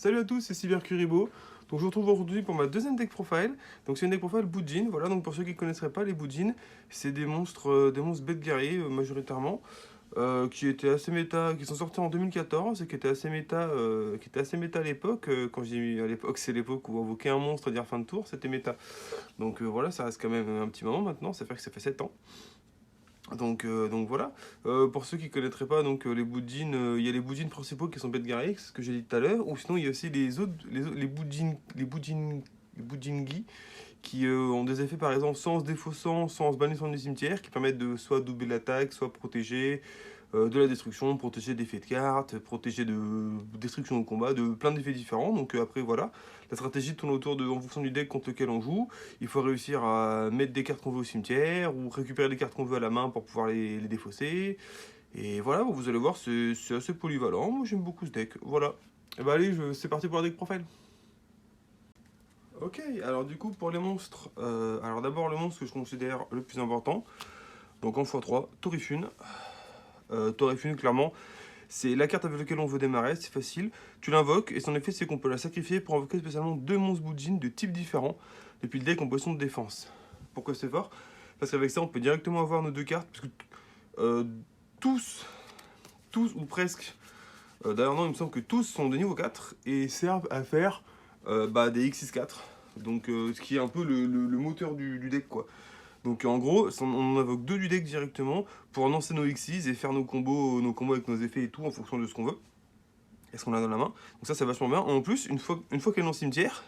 Salut à tous, c'est Cybercuribo. Donc je vous retrouve aujourd'hui pour ma deuxième deck profile. Donc c'est une deck profile Boudjin. Voilà, donc pour ceux qui ne connaisseraient pas les Boudjin, c'est des monstres bêtes guerriers majoritairement, qui étaient assez méta, qui sont sortis en 2014 et qui étaient assez méta à l'époque. Quand j'ai mis à l'époque, c'est l'époque où invoquer un monstre à dire fin de tour, c'était méta. Donc voilà, ça reste quand même un petit moment maintenant, ça fait que ça fait 7 ans. Donc voilà. Pour ceux qui ne connaîtraient pas les boudjins, il y a les boudjins principaux qui sont bêtes guerriers, c'est ce que j'ai dit tout à l'heure, ou sinon il y a aussi les boudjingi qui ont des effets par exemple sans se défaussant, sans se bannissant du cimetière, qui permettent de soit doubler l'attaque, soit protéger de la destruction, protéger d'effets de cartes, protéger de destruction au combat, de plein d'effets différents. Donc après voilà, la stratégie tourne autour de, en fonction du deck contre lequel on joue, il faut réussir à mettre des cartes qu'on veut au cimetière, ou récupérer des cartes qu'on veut à la main pour pouvoir les défausser. Et voilà, vous allez voir, c'est assez polyvalent, moi j'aime beaucoup ce deck, voilà. Et bah allez, c'est parti pour la deck profile. Ok, alors du coup pour les monstres, alors d'abord le monstre que je considère le plus important, donc en x3, Torifune. Torifune clairement, c'est la carte avec laquelle on veut démarrer, c'est facile. Tu l'invoques et son effet c'est qu'on peut la sacrifier pour invoquer spécialement deux monstres Boudjin de types différents depuis le deck en position de défense. Pourquoi c'est fort? Parce qu'avec ça on peut directement avoir nos deux cartes, parce que euh, tous, tous ou presque, d'ailleurs non il me semble que tous sont de niveau 4 et servent à faire des X64. Donc ce qui est un peu le moteur du deck quoi. Donc en gros, on invoque deux du deck directement pour lancer nos Xyz et faire nos combos avec nos effets et tout en fonction de ce qu'on veut. Et ce qu'on a dans la main. Donc ça c'est vachement bien. En plus, une fois qu'elle est dans le cimetière,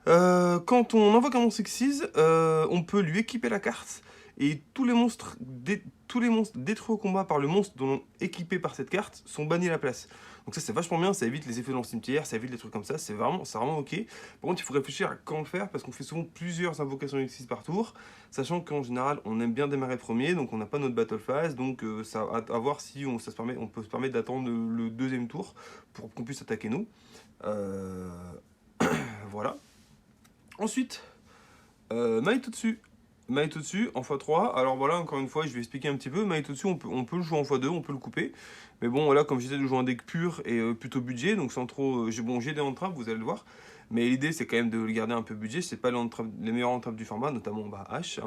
quand on invoque un monstre Xyz, on peut lui équiper la carte. Et tous les monstres détruits au combat par le monstre dont équipé par cette carte sont bannis à la place. Donc ça c'est vachement bien, ça évite les effets dans le cimetière, ça évite les trucs comme ça, c'est vraiment ok. Par contre il faut réfléchir à quand le faire parce qu'on fait souvent plusieurs invocations X6 par tour, sachant qu'en général on aime bien démarrer premier, donc on n'a pas notre battle phase, donc ça à voir si on peut se permettre d'attendre le deuxième tour pour qu'on puisse attaquer nous. Euh, voilà. Ensuite, Maitotsu. Maitotsu en x3, alors voilà, encore une fois, je vais expliquer un petit peu. Maitotsu, on peut le jouer en x2, on peut le couper. Mais bon, voilà, comme j'essaie de jouer un deck pur et plutôt budget, donc sans trop. J'ai des entraves, vous allez le voir. Mais l'idée, c'est quand même de le garder un peu budget. C'est pas les meilleures entraves du format, notamment H,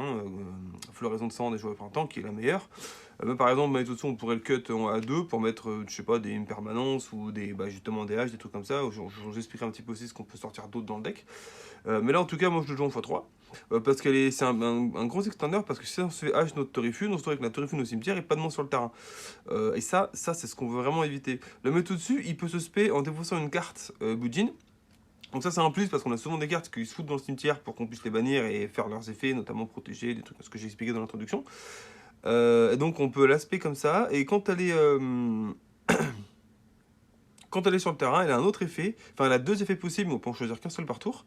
Floraison de sang des joueurs printemps, qui est la meilleure. Par exemple, Maitotsu, on pourrait le cut à 2 pour mettre, je sais pas, des impermanences ou justement des H, des trucs comme ça. J'expliquerai un petit peu aussi ce qu'on peut sortir d'autre dans le deck. Mais là, en tout cas, moi, je le joue en x3. Parce c'est un gros extender, parce que si on se fait H notre Torifune, on se retrouve avec la Torifune au cimetière et pas de monstre sur le terrain. Et ça c'est ce qu'on veut vraiment éviter. Le mettre au-dessus, il peut se spé en défaussant une carte Bujin. Donc ça c'est un plus parce qu'on a souvent des cartes qui se foutent dans le cimetière pour qu'on puisse les bannir et faire leurs effets, notamment protéger, des trucs, ce que j'ai expliqué dans l'introduction. Et donc on peut l'aspect comme ça, et quand elle est sur le terrain, elle a un autre effet, enfin elle a deux effets possibles, mais on peut en choisir qu'un seul par tour.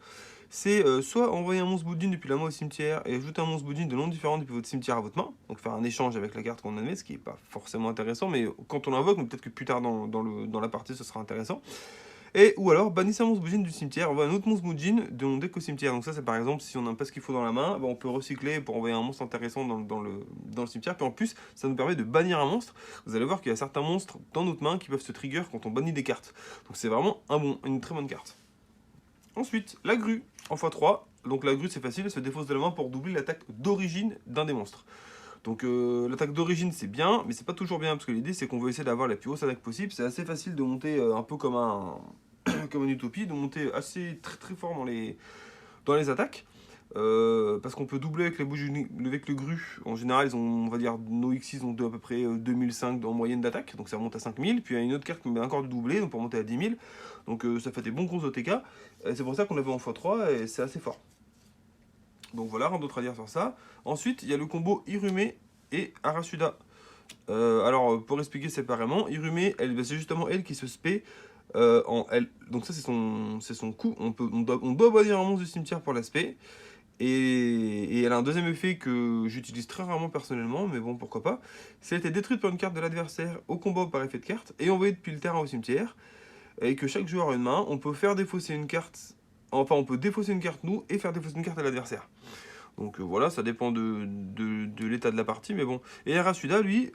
C'est soit envoyer un monstre Boudin depuis la main au cimetière et ajouter un monstre Boudin de nom différent depuis votre cimetière à votre main, donc faire un échange avec la carte qu'on admet, ce qui n'est pas forcément intéressant, mais quand on l'invoque, peut-être que plus tard dans la partie ce sera intéressant. Et ou alors bannissez un monstre Boudin du cimetière, envoie un autre monstre Boudin de mon deck au cimetière. Donc ça c'est par exemple si on n'a pas ce qu'il faut dans la main, on peut recycler pour envoyer un monstre intéressant dans le cimetière. Puis en plus ça nous permet de bannir un monstre. Vous allez voir qu'il y a certains monstres dans notre main qui peuvent se trigger quand on bannit des cartes. Donc c'est vraiment une très bonne carte. Ensuite, la grue en x3. Donc la grue c'est facile, elle se défausse de la main pour doubler l'attaque d'origine d'un des monstres. Donc l'attaque d'origine c'est bien, mais c'est pas toujours bien parce que l'idée c'est qu'on veut essayer d'avoir la plus haute attaque possible. C'est assez facile de monter un peu comme comme une utopie, de monter assez très très fort dans les attaques. Parce qu'on peut doubler avec avec le gru. En général, on va dire, nos X6 ont à peu près 2005 en moyenne d'attaque, donc ça remonte à 5000. Puis il y a une autre carte qui met encore de doubler, donc pour monter à 10 000. Donc ça fait des bons gros OTK. C'est pour ça qu'on l'avait en x3 et c'est assez fort. Donc voilà, rien d'autre à dire sur ça. Ensuite, il y a le combo Irume et Arasuda. Alors, pour expliquer séparément, Irume, c'est justement elle qui se spé en elle. Donc ça, c'est son coup. On doit bannir un monstre du cimetière pour l'aspect. Et elle a un deuxième effet que j'utilise très rarement personnellement, mais bon, pourquoi pas. Si elle était détruite par une carte de l'adversaire au combat ou par effet de carte, et envoyée depuis le terrain au cimetière, et que chaque joueur a une main, on peut faire défausser une carte. Enfin, on peut défausser une carte nous et faire défausser une carte à l'adversaire. Donc voilà, ça dépend de l'état de la partie, mais bon. Et Arasuda, lui,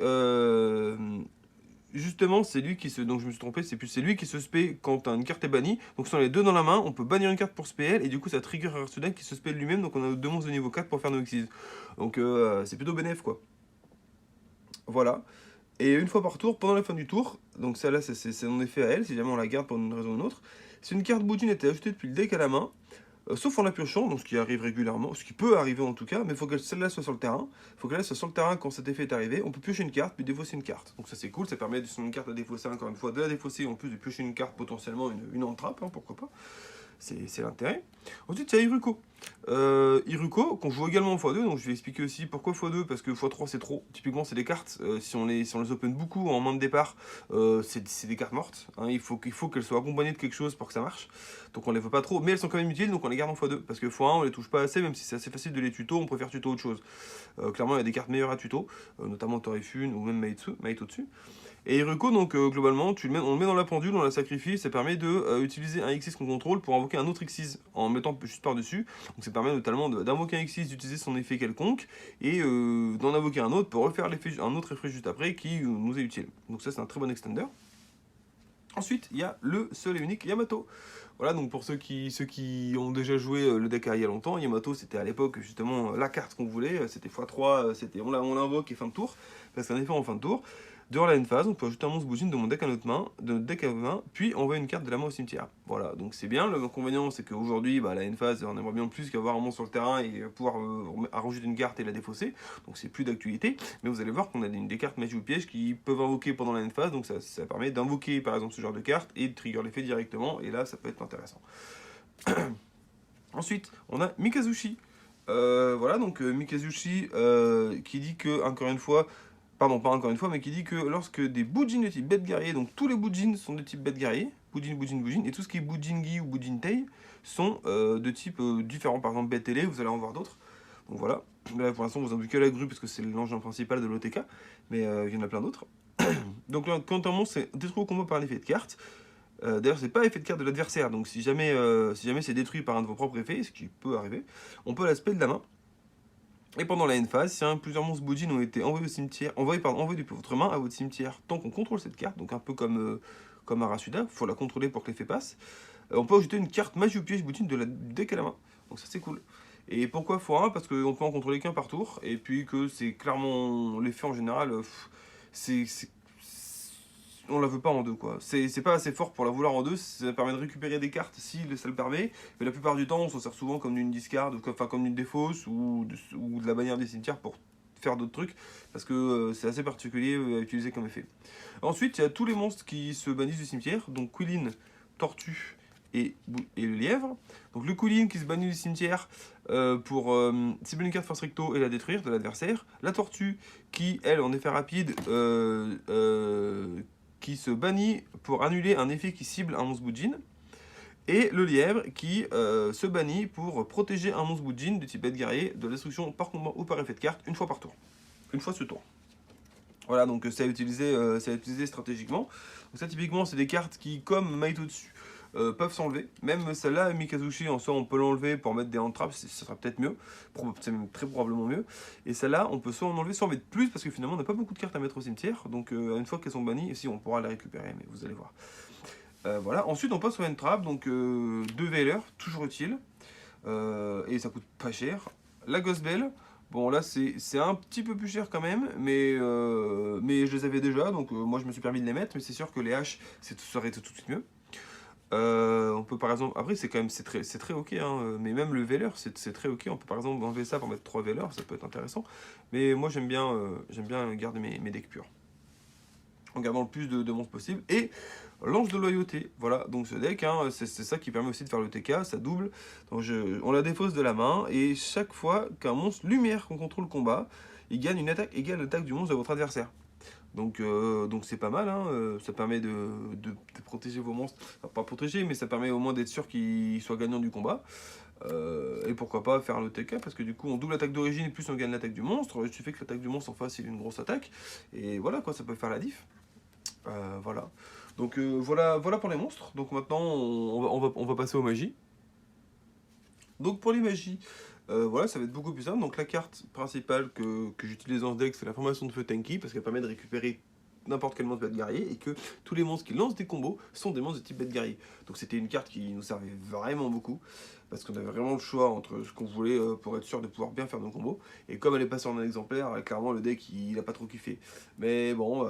justement, c'est lui qui se... Donc je me suis trompé, c'est lui qui se spé quand une carte est bannie. Donc si on a les deux dans la main, on peut bannir une carte pour spell, et du coup ça trigger Arasudan qui se spell lui-même, donc on a deux monstres de niveau 4 pour faire nos Xyz. Donc c'est plutôt bénéf quoi. Voilà. Et une fois par tour, pendant la fin du tour, donc celle-là c'est son effet à elle, si jamais on la garde pour une raison ou une autre, si une carte Boudin était ajoutée depuis le deck à la main, sauf en la piochant, donc ce qui arrive régulièrement, ce qui peut arriver en tout cas, mais il faut que celle-là soit sur le terrain. Il faut qu'elle soit sur le terrain quand cet effet est arrivé. On peut piocher une carte, puis défausser une carte. Donc ça c'est cool, ça permet de sur une carte à défausser encore une fois, de la défausser, en plus de piocher une carte potentiellement une entrape, hein, pourquoi pas. C'est l'intérêt. Ensuite, il y a Iruko. Iruko, qu'on joue également en x2, donc je vais expliquer aussi pourquoi x2, parce que x3 c'est trop. Typiquement, c'est des cartes, si on les open beaucoup en main de départ, c'est des cartes mortes. Hein. Il faut qu'elles soient accompagnées de quelque chose pour que ça marche. Donc on les veut pas trop, mais elles sont quand même utiles, donc on les garde en x2. Parce que x1, on les touche pas assez, même si c'est assez facile de les tuto, on préfère tuto autre chose. Clairement, il y a des cartes meilleures à tuto, notamment Torifune ou même Maito dessus. Et Iruko, donc globalement, on le met dans la pendule, on la sacrifie, ça permet de utiliser un Xyz qu'on contrôle pour invoquer un autre Xyz en mettant juste par-dessus. Donc ça permet notamment d'invoquer un Xyz, d'utiliser son effet quelconque, et d'en invoquer un autre pour refaire un autre effet juste après qui nous est utile. Donc ça c'est un très bon extender. Ensuite, il y a le seul et unique Yamato. Voilà, donc pour ceux qui ont déjà joué le deck il y a longtemps, Yamato c'était à l'époque justement la carte qu'on voulait, c'était x3, on l'invoque et fin de tour, parce qu'un effet en fin de tour. Durant la end phase, on peut ajouter un monstre Boujin de mon deck à notre main, de notre deck à main, puis envoyer une carte de la main au cimetière. Voilà, donc c'est bien. L'inconvénient, c'est qu'aujourd'hui, la end phase, on aimerait bien plus qu'avoir un monstre sur le terrain et pouvoir arranger une carte et la défausser. Donc c'est plus d'actualité. Mais vous allez voir qu'on a des cartes magie ou piège qui peuvent invoquer pendant la end phase. Donc ça permet d'invoquer par exemple ce genre de carte et de trigger l'effet directement. Et là, ça peut être intéressant. Ensuite, on a Mikazushi. Voilà, donc Mikazushi qui dit que, encore une fois, pardon, pas encore une fois, mais qui dit que lorsque des Boujin de type bête guerrier, donc tous les Boujin sont de type bête guerrier, Boujin, et tout ce qui est Boujingi ou Boujintei sont de type différent. Par exemple, bête télé, vous allez en voir d'autres. Donc voilà, là pour l'instant vous en avez que la grue parce que c'est l'engin principal de l'OTK, mais il y en a plein d'autres. Donc là, quand un monstre c'est détruit au combat par un effet de carte, d'ailleurs c'est pas effet de carte de l'adversaire, donc si jamais c'est détruit par un de vos propres effets, ce qui peut arriver, on peut l'aspect de la main. Et pendant la end phase, si plusieurs monstres Boujin ont été envoyés au cimetière, envoyés depuis votre main à votre cimetière, tant qu'on contrôle cette carte, donc un peu comme Arasuda, il faut la contrôler pour que l'effet passe, on peut ajouter une carte magie ou piège Boujin du deck à la main. Donc ça c'est cool. Et pourquoi x1 ? Parce qu'on peut en contrôler qu'un par tour, et puis que c'est clairement l'effet en général, c'est on la veut pas en deux quoi. C'est pas assez fort pour la vouloir en deux, ça permet de récupérer des cartes si ça le permet, mais la plupart du temps on s'en sert souvent comme d'une discard, comme d'une défausse ou de la bannière des cimetières pour faire d'autres trucs, parce que c'est assez particulier à utiliser comme effet. Ensuite il y a tous les monstres qui se bannissent du cimetière, donc Quillin, Tortue et le lièvre. Donc le Quillin qui se bannit du cimetière pour cibler une carte force recto et la détruire de l'adversaire. La Tortue qui, elle, en effet rapide, qui se bannit pour annuler un effet qui cible un monstre Boujin. Et le lièvre qui se bannit pour protéger un monstre Boujin de type bête guerrier de destruction par combat ou par effet de carte une fois par tour. Une fois ce tour. Voilà, donc c'est à utiliser stratégiquement. Donc ça typiquement c'est des cartes qui, comme Maito dessus, peuvent s'enlever. Même celle-là, Mikazushi, en soi, on peut l'enlever pour mettre des hand traps, ça sera peut-être mieux. C'est même très probablement mieux. Et celle-là, on peut soit en enlever, soit en mettre plus, parce que finalement, on n'a pas beaucoup de cartes à mettre au cimetière. Donc, une fois qu'elles sont bannies, si on pourra les récupérer, mais vous allez voir. Voilà. Ensuite, on passe au hand trap, donc 2 Veiler, toujours utile. Et ça coûte pas cher. La Ghost Bell. Bon là c'est un petit peu plus cher quand même, mais je les avais déjà, donc moi je me suis permis de les mettre, mais c'est sûr que les haches ça aurait été tout de suite mieux. On peut par exemple, après c'est très ok, hein, mais même le Veiler c'est très ok, on peut par exemple enlever ça pour mettre 3 Veilers, ça peut être intéressant, mais moi j'aime bien garder mes decks purs, en gardant le plus de monstres possible, et l'ange de loyauté, voilà, donc ce deck, hein, c'est ça qui permet aussi de faire le TK, ça double, donc on la défausse de la main, et chaque fois qu'un monstre lumière qu'on contrôle le combat, il gagne une attaque égale à l'attaque du monstre de votre adversaire. Donc c'est pas mal, hein, ça permet de protéger vos monstres, enfin, pas protéger, mais ça permet au moins d'être sûr qu'ils soient gagnants du combat. Et pourquoi pas faire le TK, parce que du coup on double l'attaque d'origine et plus on gagne l'attaque du monstre, il suffit que l'attaque du monstre en face il ait une grosse attaque, et voilà quoi, ça peut faire la diff. Voilà. Donc voilà pour les monstres. Donc maintenant on va passer aux magies. Donc pour les magies, voilà, ça va être beaucoup plus simple. Donc la carte principale que j'utilise dans ce deck, c'est la formation de feu Tenki, parce qu'elle permet de récupérer n'importe quel monstre bête guerrier, et que tous les monstres qui lancent des combos sont des monstres de type bête guerrier. Donc c'était une carte qui nous servait vraiment beaucoup, parce qu'on avait vraiment le choix entre ce qu'on voulait pour être sûr de pouvoir bien faire nos combos. Et comme elle est passée en un exemplaire, clairement le deck il a pas trop kiffé. Mais bon,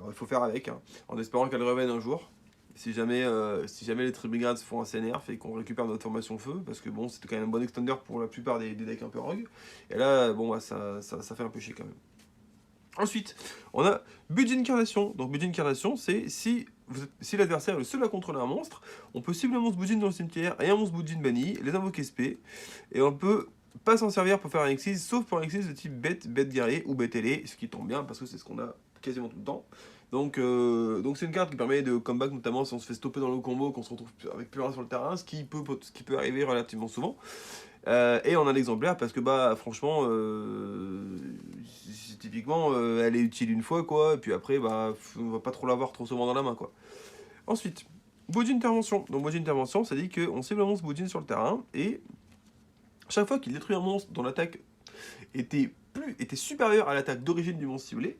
il faut faire avec, hein, en espérant qu'elle revienne un jour. Si jamais les Tribugrades font un CNRF et qu'on récupère notre formation feu, parce que bon, c'était quand même un bon extender pour la plupart des decks un peu rogue. Et là, bon, bah, ça fait un peu chier quand même. Ensuite, on a budget incarnation. Donc budget incarnation, c'est si l'adversaire est le seul à contrôler un monstre, on peut cibler un monstre budget dans le cimetière et un monstre budget banni, les invoquer SP, et on peut pas s'en servir pour faire un exis, sauf pour un exis de type bête guerrier ou bête ailé, ce qui tombe bien parce que c'est ce qu'on a quasiment tout le temps. Donc c'est une carte qui permet de comeback, notamment si on se fait stopper dans le combo, qu'on se retrouve avec plus rien sur le terrain, ce qui peut arriver relativement souvent. Et on a l'exemplaire parce que bah franchement typiquement elle est utile une fois quoi, et puis après bah on va pas trop l'avoir trop souvent dans la main quoi. Ensuite, Boudin intervention. Donc Boudin intervention, ça dit qu'on cible un monstre Boudin sur le terrain, et chaque fois qu'il détruit un monstre dont l'attaque était supérieure à l'attaque d'origine du monstre ciblé,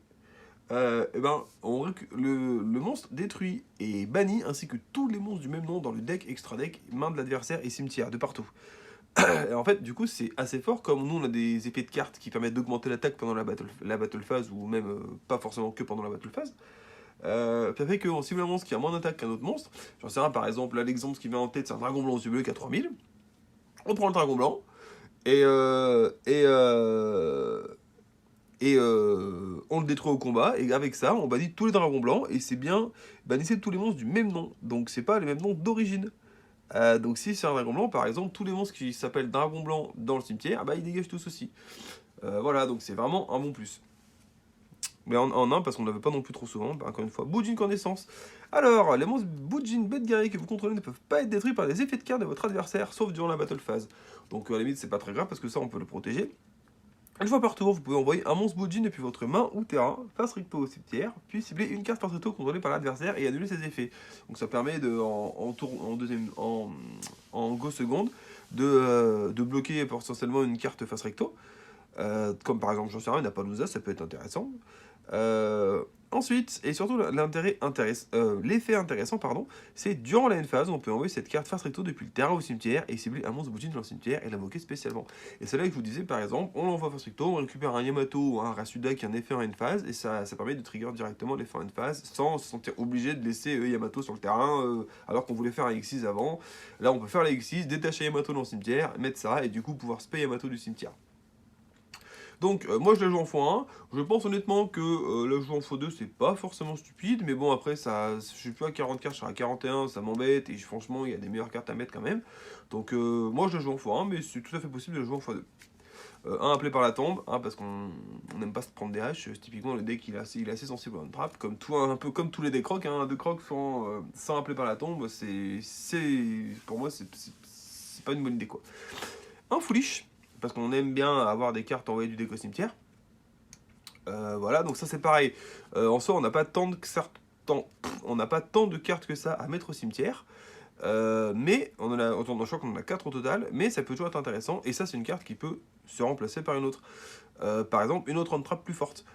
et ben, le monstre détruit et bannit ainsi que tous les monstres du même nom dans le deck, extra deck, main de l'adversaire et cimetière, de partout. Et en fait, du coup, c'est assez fort, comme nous on a des effets de cartes qui permettent d'augmenter l'attaque pendant la battle phase, ou même pas forcément que pendant la battle phase. Ça fait qu'on cible un monstre qui a moins d'attaque qu'un autre monstre. J'en sais rien, par exemple, là l'exemple qui vient en tête, c'est un dragon blanc aux yeux bleus qui a 3000. On prend le dragon blanc, et on le détruit au combat, et avec ça, on bannit tous les dragons blancs, et c'est bien bannissez tous les monstres du même nom, donc c'est pas les mêmes noms d'origine. Donc si c'est un dragon blanc, par exemple, tous les monstres qui s'appellent dragon blanc dans le cimetière, bah ils dégagent tous aussi. Voilà, donc c'est vraiment un bon plus. Mais en un, parce qu'on n'avait pas non plus trop souvent, bah, encore une fois. Boudjin connaissance. Alors, les monstres Boudjin bête guerrier que vous contrôlez ne peuvent pas être détruits par les effets de carte de votre adversaire, sauf durant la battle phase. Donc à la limite, c'est pas très grave, parce que ça, on peut le protéger. Une fois par tour, vous pouvez envoyer un monstre Boudjin depuis votre main ou terrain, face recto au cimetière, puis cibler une carte par recto contrôlée par l'adversaire et annuler ses effets. Donc ça permet de, en go seconde de bloquer potentiellement une carte face recto. Comme par exemple, j'en sais rien, une Appaloosa, ça peut être intéressant. Ensuite, et surtout l'effet intéressant, pardon, c'est durant la end phase, on peut envoyer cette carte face recto depuis le terrain au cimetière et cibler un monstre Boudjin dans le cimetière et l'invoquer spécialement. Et c'est là que je vous disais, par exemple, on l'envoie face recto, on récupère un Yamato ou un Rasuda qui a un effet en end phase, et ça permet de trigger directement l'effet en end phase sans se sentir obligé de laisser Yamato sur le terrain alors qu'on voulait faire un X6 avant. Là, on peut faire la X6, détacher Yamato dans le cimetière, mettre ça et du coup pouvoir spay Yamato du cimetière. Donc moi je la joue en x1, je pense honnêtement que la jouer en x2 c'est pas forcément stupide, mais bon après ça, je suis plus à 40 cartes, je suis à 41, ça m'embête, et franchement il y a des meilleures cartes à mettre quand même. Donc moi je la joue en x1, mais c'est tout à fait possible de la jouer en x2. Un appelé par la tombe, hein, parce qu'on n'aime pas se prendre des haches, typiquement le deck il est assez sensible à une trap, comme un peu comme tous les decks crocs, hein, de crocs sans appeler par la tombe, pour moi c'est pas une bonne idée quoi. Un foolish, parce qu'on aime bien avoir des cartes envoyées du deck au cimetière. Voilà, donc ça c'est pareil. En soi, on n'a pas tant de cartes que ça à mettre au cimetière. Mais je crois qu'on en a 4 au total, mais ça peut toujours être intéressant. Et ça, c'est une carte qui peut se remplacer par une autre. Par exemple, une autre on-trap plus forte.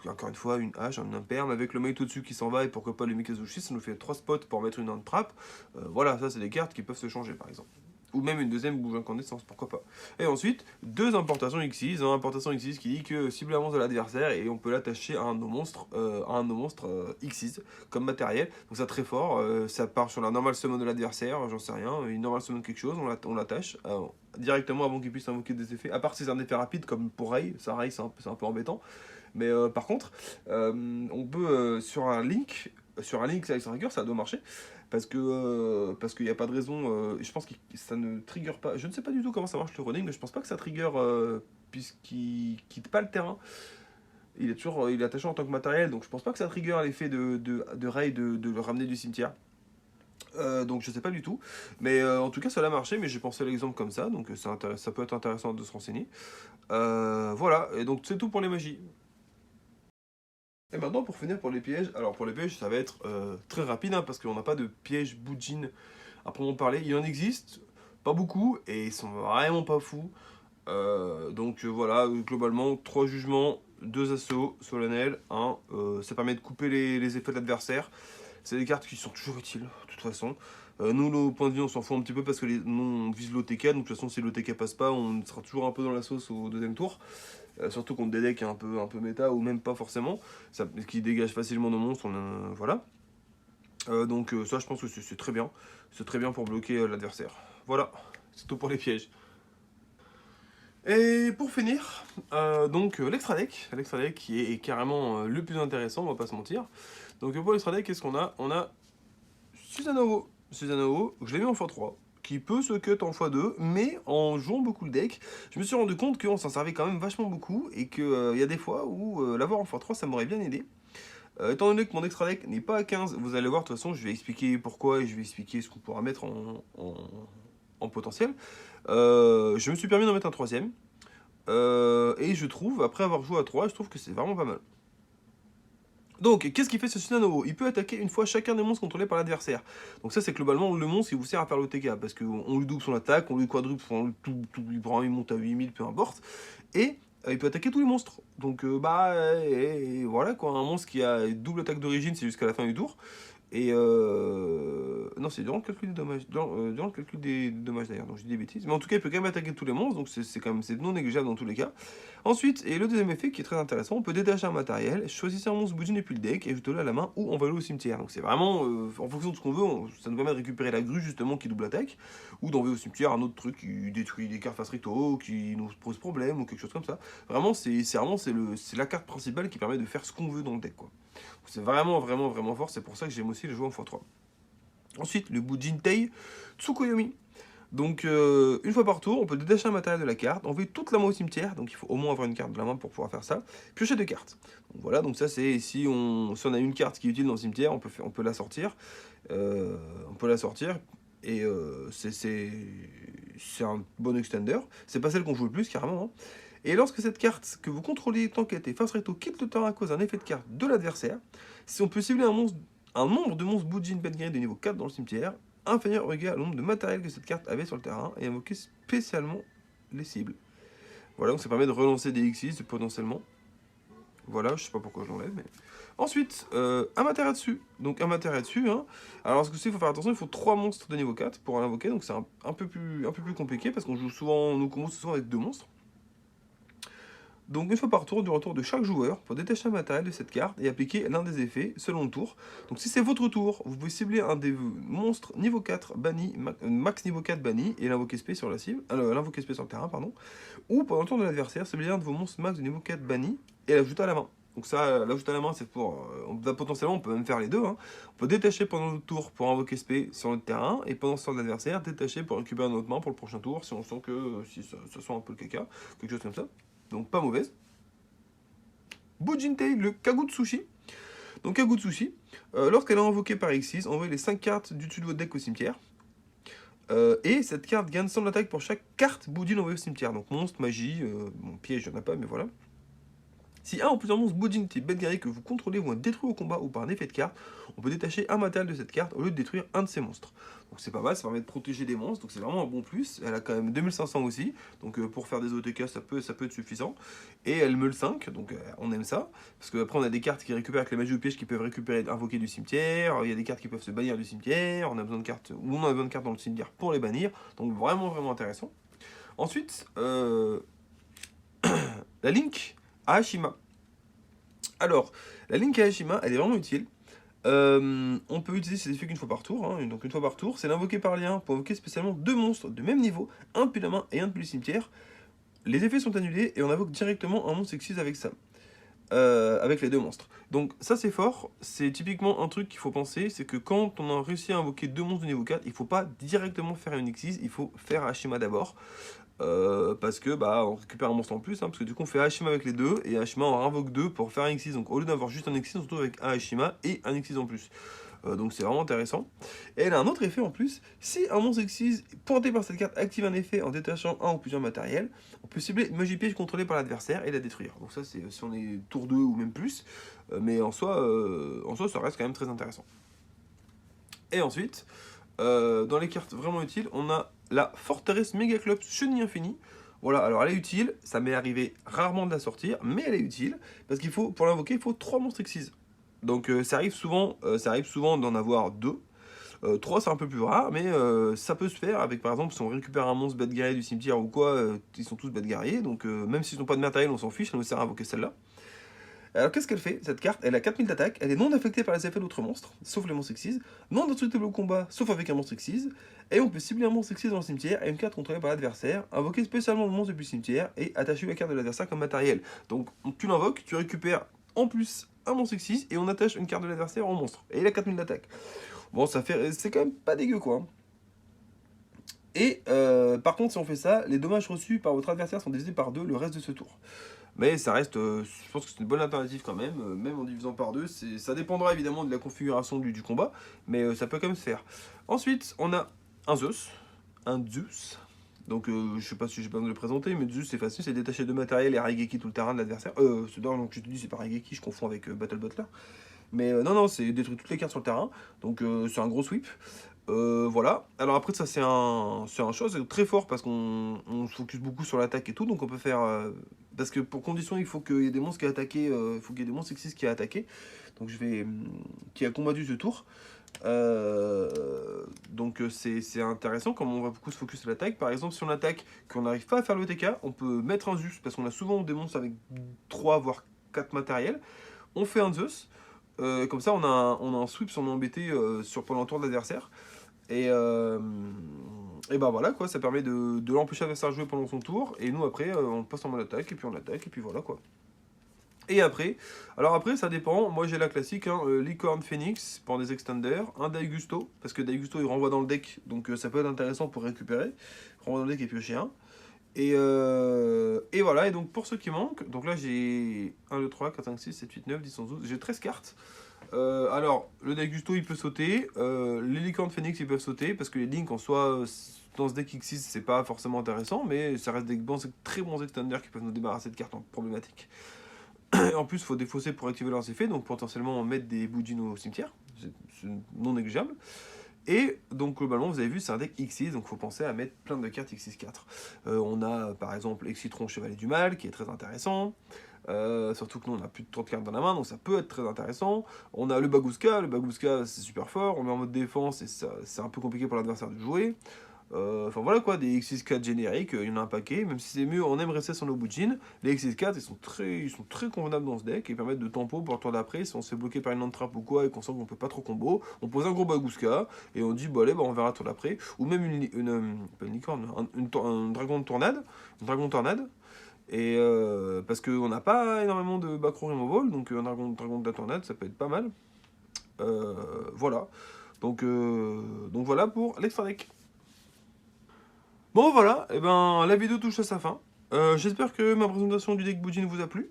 Encore une fois, une hache, un imperme, avec le mate au-dessus qui s'en va, et pourquoi pas le Mikazushi, ça nous fait 3 spots pour mettre une on-trap. Voilà, ça c'est des cartes qui peuvent se changer par exemple. Ou même une deuxième bouge incandescence, pourquoi pas. Et ensuite, 2 importations X6. Une importation X6 qui dit que cible un monstre de l'adversaire et on peut l'attacher à un de nos monstres, X6 comme matériel. Donc ça très fort, ça part sur la normale summon de l'adversaire, j'en sais rien, une normale summon quelque chose, on l'attache directement avant qu'il puisse invoquer des effets. À part si c'est un effet rapide comme pour Ray, ça Ray c'est un peu embêtant. Mais par contre, on peut sur un link avec Trigger, ça doit marcher. Parce qu'il n'y a pas de raison, je pense que ça ne trigger pas, je ne sais pas du tout comment ça marche le running, mais je pense pas que ça trigger puisqu'il quitte pas le terrain. Il est attaché en tant que matériel, donc je pense pas que ça trigger l'effet de Ray de le ramener du cimetière. Donc je sais pas du tout, mais en tout cas ça a marché, mais j'ai pensé à l'exemple comme ça, donc ça peut être intéressant de se renseigner. Voilà, et donc c'est tout pour les magies. Et maintenant pour finir pour les pièges, alors pour les pièges ça va être très rapide, hein, parce qu'on n'a pas de pièges Boudjin à proprement parler. Il en existe, pas beaucoup, et ils sont vraiment pas fous. Donc voilà, globalement, 3 jugements, 2 assauts solennels, 1. Ça permet de couper les effets de l'adversaire. C'est des cartes qui sont toujours utiles, de toute façon. Nous, nos points de vie, on s'en fout un petit peu parce que nous, on vise l'OTK. Donc, de toute façon, si l'OTK passe pas, on sera toujours un peu dans la sauce au deuxième tour. Surtout contre des decks un peu méta ou même pas forcément. Ça, qui dégagent facilement nos monstres. Voilà. Donc, ça, je pense que c'est très bien. C'est très bien pour bloquer l'adversaire. Voilà, c'est tout pour les pièges. Et pour finir, donc l'extra deck qui est carrément le plus intéressant, on va pas se mentir. Donc pour l'extra deck, qu'est-ce qu'on a? On a Susanoo, je l'ai mis en x3, qui peut se cut en x2, mais en jouant beaucoup le deck, je me suis rendu compte qu'on s'en servait quand même vachement beaucoup, et qu'il y a des fois où l'avoir en x3, ça m'aurait bien aidé. Étant donné que mon extra deck n'est pas à 15, vous allez voir, de toute façon, je vais expliquer pourquoi, et je vais expliquer ce qu'on pourra mettre en potentiel. Je me suis permis d'en mettre un troisième. Et je trouve, après avoir joué à 3, je trouve que c'est vraiment pas mal. Donc, qu'est-ce qu'il fait ce Susanoo? Il peut attaquer une fois chacun des monstres contrôlés par l'adversaire. Donc ça, c'est globalement le monstre qui vous sert à faire l'OTK, parce qu'on lui double son attaque, on lui quadruple, il monte à 8000, peu importe. Et il peut attaquer tous les monstres. Donc, et voilà quoi, un monstre qui a double attaque d'origine, c'est jusqu'à la fin du tour. Et non, c'est durant le calcul des dommages. Durant le calcul des dommages d'ailleurs, donc je dis des bêtises. Mais en tout cas, il peut quand même attaquer tous les monstres, donc c'est quand même non négligeable dans tous les cas. Ensuite, et le deuxième effet qui est très intéressant, on peut détacher un matériel, choisir un monstre boudine depuis le deck, et ajoutez-le à la main ou envoyer-le au cimetière. Donc c'est vraiment, en fonction de ce qu'on veut, ça nous permet de récupérer la grue justement qui double attaque, ou d'envoyer au cimetière un autre truc qui détruit des cartes face recto, qui nous pose problème, ou quelque chose comme ça. Vraiment, c'est la carte principale qui permet de faire ce qu'on veut dans le deck, quoi. C'est vraiment fort, c'est pour ça que j'aime aussi le jouer en x3. Ensuite, le Bujintei Tsukuyomi. Donc, une fois par tour, on peut détacher un matériel de la carte, envoyer toute la main au cimetière, donc il faut au moins avoir une carte de la main pour pouvoir faire ça, piocher 2 cartes. Donc voilà, donc ça c'est si on a une carte qui est utile dans le cimetière, on peut la sortir. Et c'est un bon extender. C'est pas celle qu'on joue le plus, carrément. Hein. Et lorsque cette carte que vous contrôlez tant qu'elle était face recto quitte le terrain à cause d'un effet de carte de l'adversaire, si on peut cibler un nombre de monstres Bujin Bedgari de niveau 4 dans le cimetière, inférieur ou égal au nombre de matériel que cette carte avait sur le terrain, et invoquer spécialement les cibles. Voilà, donc ça permet de relancer des Xyz potentiellement. Voilà, je sais pas pourquoi je l'enlève, mais... Ensuite, un matériel dessus. Donc un matériel dessus, hein. Alors ce que c'est, il faut faire attention, il faut 3 monstres de niveau 4 pour l'invoquer, donc c'est un peu plus compliqué, parce qu'on joue souvent, nos combos souvent avec 2 monstres. Donc une fois par tour, du retour de chaque joueur, pour détacher un matériel de cette carte et appliquer l'un des effets selon le tour. Donc si c'est votre tour, vous pouvez cibler un des monstres niveau 4 banni, max niveau 4 banni, et l'invoquer spé sur la cible, l'invoquer spé sur le terrain, pardon. Ou pendant le tour de l'adversaire, cibler un de vos monstres max de niveau 4 banni et l'ajouter à la main. Donc ça, l'ajouter à la main, c'est pour... potentiellement, on peut même faire les deux. Hein. On peut détacher pendant le tour pour invoquer spé sur notre terrain, et pendant ce tour de l'adversaire, détacher pour récupérer notre main pour le prochain tour, si on sent que si ça sent un peu le caca, quelque chose comme ça. Donc pas mauvaise. Bujintei, le Kagutsushi. Donc Kagutsushi, lorsqu'elle est invoquée par Xyz, envoyez les 5 cartes du dessus de votre deck au cimetière. Et cette carte gagne 100 d'attaque pour chaque carte Boudin envoyée au cimetière. Donc monstre, magie, bon piège, il n'y en a pas, mais voilà. Si un ou plusieurs monstres Bujin type Bedgari que vous contrôlez vont être détruits au combat ou par un effet de carte, on peut détacher un matériel de cette carte au lieu de détruire un de ces monstres. Donc c'est pas mal, ça permet de protéger des monstres, donc c'est vraiment un bon plus. Elle a quand même 2500 aussi, donc pour faire des OTK ça peut être suffisant. Et elle meule 5, donc on aime ça. Parce qu'après on a des cartes qui récupèrent avec la magie ou piège qui peuvent récupérer, invoquer du cimetière, il y a des cartes qui peuvent se bannir du cimetière, on a besoin de cartes, ou on a besoin de cartes dans le cimetière pour les bannir, donc vraiment intéressant. Ensuite, la Link à Ashima. Alors, la Link Kagashima, elle est vraiment utile. On peut utiliser ces effets qu'une fois par tour. Hein. Donc une fois par tour, c'est l'invoquer par lien pour invoquer spécialement 2 monstres de même niveau, un depuis la main et un depuis le cimetière. Les effets sont annulés et on invoque directement un monstre Xyz avec ça. Avec les 2 monstres. Donc ça c'est fort, c'est typiquement un truc qu'il faut penser, c'est que quand on a réussi à invoquer 2 monstres de niveau 4, il faut pas directement faire une Xyz, il faut faire Ashima d'abord. Parce que on récupère un monstre en plus, hein, parce que du coup on fait Ashima avec les 2, et Ashima on invoque 2 pour faire un Xyz, donc au lieu d'avoir juste un Xyz, on se retrouve avec un Ashima et un Xyz en plus. Donc c'est vraiment intéressant. Et elle a un autre effet en plus, si un monstre Xyz pointé par cette carte active un effet en détachant un ou plusieurs matériels, on peut cibler une magie piège contrôlée par l'adversaire et la détruire. Donc ça c'est si on est tour 2 ou même plus, mais en soi ça reste quand même très intéressant. Et ensuite, dans les cartes vraiment utiles, on a la Forteresse Megaclops Chenille Infinie. Voilà, alors elle est utile, ça m'est arrivé rarement de la sortir, mais elle est utile, parce qu'il faut, pour l'invoquer, il faut 3 monstres Xyz. Donc ça arrive souvent d'en avoir 2. 3 c'est un peu plus rare, mais ça peut se faire avec par exemple si on récupère un monstre bête guerrier du cimetière ou quoi, ils sont tous bêtes guerriers, donc même s'ils n'ont pas de matériel on s'en fiche, ça nous sert à invoquer celle-là. Alors qu'est-ce qu'elle fait cette carte? Elle a 4000 d'attaque, elle est non affectée par les effets d'autres monstres, sauf les monstres Xyz, non destructible au combat, sauf avec un monstre Xyz, et on peut cibler un monstre Xyz dans le cimetière et une carte contrôlée par l'adversaire, invoquer spécialement le monstre depuis le cimetière et attacher la carte de l'adversaire comme matériel. Donc tu l'invoques, tu récupères en plus un monstre Xyz et on attache une carte de l'adversaire au monstre, et il a 4000 d'attaque. Bon, c'est quand même pas dégueu quoi. Et par contre, si on fait ça, les dommages reçus par votre adversaire sont divisés par 2 le reste de ce tour. Mais ça reste, je pense que c'est une bonne alternative quand même, même en divisant par 2. Ça dépendra évidemment de la configuration du combat, mais ça peut quand même se faire. Ensuite, on a un Zeus. Donc je sais pas si j'ai besoin de le présenter, mais Zeus c'est facile, c'est détacher de matériel et Raigeki tout le terrain de l'adversaire. Donc je te dis, c'est pas Raigeki, je confonds avec Battle Butler. Mais non, c'est détruire toutes les cartes sur le terrain, donc c'est un gros sweep. Voilà. Alors après ça c'est un chose très fort parce qu'on se focus beaucoup sur l'attaque et tout, donc on peut faire parce que pour condition il faut qu'il y ait des monstres qui a attaqué, il faut qu'il y ait des monstres sexistes qui a attaqué. Donc je vais qui a combattu ce tour. Donc c'est intéressant comme on va beaucoup se focus sur l'attaque. Par exemple si on attaque qu'on n'arrive pas à faire le TK, on peut mettre un Zeus parce qu'on a souvent des monstres avec 3 voire 4 matériels. On fait un Zeus. Comme ça, on a un sweep sur nos embêtés pendant le tour de l'adversaire. Et bah voilà quoi, ça permet de l'empêcher l'adversaire de jouer pendant son tour. Et nous après, on passe en mode attaque, et puis on attaque, et puis voilà quoi. Et après, alors après ça dépend, moi j'ai la classique, hein, Licorne Phoenix pour des extenders, un Daigusto, parce que Daigusto il renvoie dans le deck, donc ça peut être intéressant pour récupérer. Renvoie dans le deck et piocher un. Et voilà, et donc pour ceux qui manquent, donc là j'ai 1, 2, 3, 4, 5, 6, 7, 8, 9, 10, 11, 12, j'ai 13 cartes. Alors, le Daigusto il peut sauter, les Licornes Phoenix ils peuvent sauter, parce que les Link en soi, dans ce deck X6 c'est pas forcément intéressant, mais ça reste des très bons extenders qui peuvent nous débarrasser de cartes problématiques. En plus, il faut défausser pour activer leurs effets, donc potentiellement mettre des Boudjin au cimetière, c'est non négligeable. Et donc globalement vous avez vu c'est un deck X6 donc il faut penser à mettre plein de cartes X6-4. On a par exemple Excitron Chevalier du Mal qui est très intéressant. Surtout que nous on a plus de 30 cartes dans la main donc ça peut être très intéressant. On a le Bagouska c'est super fort, on met en mode défense et c'est un peu compliqué pour l'adversaire de jouer. Enfin voilà quoi, des X6-4 génériques, il y en a un paquet, même si c'est mieux, on aime rester sur nos Boudjin. Les X6-4 ils sont très convenables dans ce deck et permettent de tempo pour le tour d'après. Si on se fait bloquer par une land trap ou quoi et qu'on sent qu'on peut pas trop combo, on pose un gros Bagouska et on dit bah allez, bah, on verra le tour d'après. Ou même pas une licorne, un dragon de tornade, et parce qu'on n'a pas énormément de backrow removal, donc un dragon de la tornade ça peut être pas mal. Voilà. Donc voilà pour l'extra deck. Bon voilà, et ben la vidéo touche à sa fin. J'espère que ma présentation du deck Boudjin vous a plu.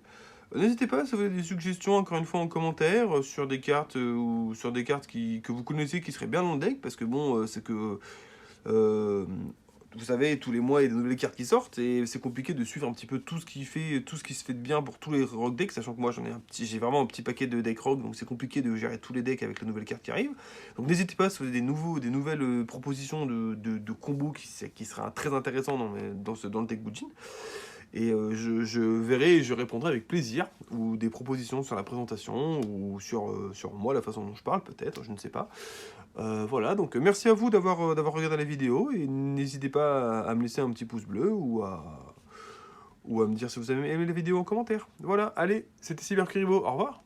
N'hésitez pas si vous avez des suggestions encore une fois en commentaire sur des cartes ou sur des cartes que vous connaissez qui seraient bien dans le deck parce que bon c'est que vous savez tous les mois il y a de nouvelles cartes qui sortent et c'est compliqué de suivre un petit peu tout ce qui se fait de bien pour tous les rock decks, sachant que moi j'ai vraiment un petit paquet de decks rock donc c'est compliqué de gérer tous les decks avec les nouvelles cartes qui arrivent. Donc n'hésitez pas si vous avez des nouvelles propositions de combos qui seraient très intéressants dans le deck Boudjin. Et je verrai et je répondrai avec plaisir, ou des propositions sur la présentation, ou sur moi, la façon dont je parle, peut-être, je ne sais pas. Voilà, donc merci à vous d'avoir regardé la vidéo, et n'hésitez pas à me laisser un petit pouce bleu, ou à me dire si vous avez aimé la vidéo en commentaire. Voilà, allez, c'était Cyberkuribo, au revoir.